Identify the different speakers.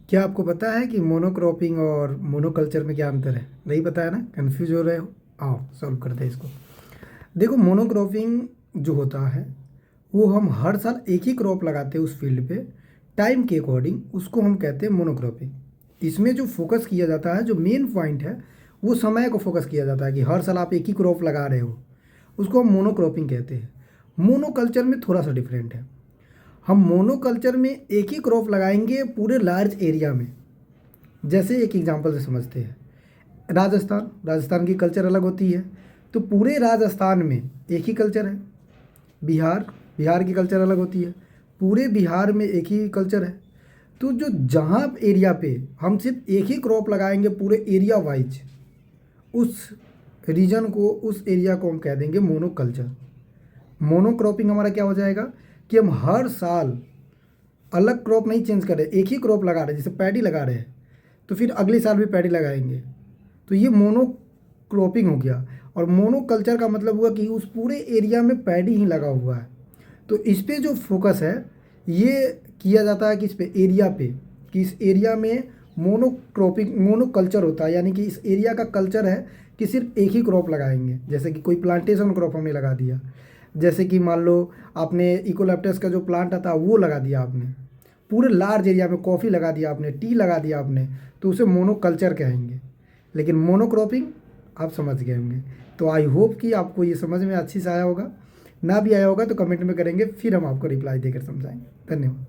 Speaker 1: क्या आपको पता है कि मोनोक्रॉपिंग और मोनोकल्चर में क्या अंतर है? नहीं पता है ना, कंफ्यूज हो रहे हो। आओ सॉल्व करते हैं इसको। देखो, मोनोक्रॉपिंग जो होता है वो हम हर साल एक ही क्रॉप लगाते हैं उस फील्ड पे टाइम के अकॉर्डिंग, उसको हम कहते हैं मोनोक्रॉपिंग। इसमें जो फोकस किया जाता है, जो मेन पॉइंट है, वो समय को फोकस किया जाता है कि हर साल आप एक ही क्रॉप लगा रहे हो, उसको हम मोनोक्रॉपिंग कहते हैं। मोनोकल्चर में थोड़ा सा डिफरेंट है। हम मोनोकल्चर में एक ही क्रॉप लगाएंगे पूरे लार्ज एरिया में। जैसे एक एग्जांपल से समझते हैं, राजस्थान की कल्चर अलग होती है, तो पूरे राजस्थान में एक ही कल्चर है। बिहार की कल्चर अलग होती है, पूरे बिहार में एक ही कल्चर है। तो जो जहाँ एरिया पे हम सिर्फ एक ही क्रॉप लगाएंगे पूरे एरिया वाइज, उस रीजन को, उस एरिया को हम कह देंगे मोनोकल्चर। मोनोक्रॉपिंग हमारा क्या हो जाएगा कि हम हर साल अलग क्रॉप नहीं चेंज कर रहे, एक ही क्रॉप लगा रहे हैं। जैसे पैडी लगा रहे हैं तो फिर अगले साल भी पैडी लगाएंगे, तो ये मोनोक्रॉपिंग हो गया। और मोनोकल्चर का मतलब हुआ कि उस पूरे एरिया में पैडी ही लगा हुआ है। तो इस पे जो फोकस है ये किया जाता है कि इस पे एरिया पे, कि इस एरिया में मोनोकल्चर होता है, यानी कि इस एरिया का कल्चर है कि सिर्फ एक ही क्रॉप लगाएंगे। जैसे कि कोई प्लांटेशन क्रॉप हमने लगा दिया, जैसे कि मान लो आपने इकोलैप्टस का जो प्लांट आता है वो लगा दिया आपने, पूरे लार्ज एरिया में कॉफ़ी लगा दिया आपने, टी लगा दिया आपने, तो उसे मोनोकल्चर कहेंगे। लेकिन मोनोक्रॉपिंग आप समझ गए होंगे। तो आई होप कि आपको ये समझ में अच्छी से आया होगा। ना भी आया होगा तो कमेंट में करेंगे, फिर हम आपको रिप्लाई देकर समझाएंगे। धन्यवाद।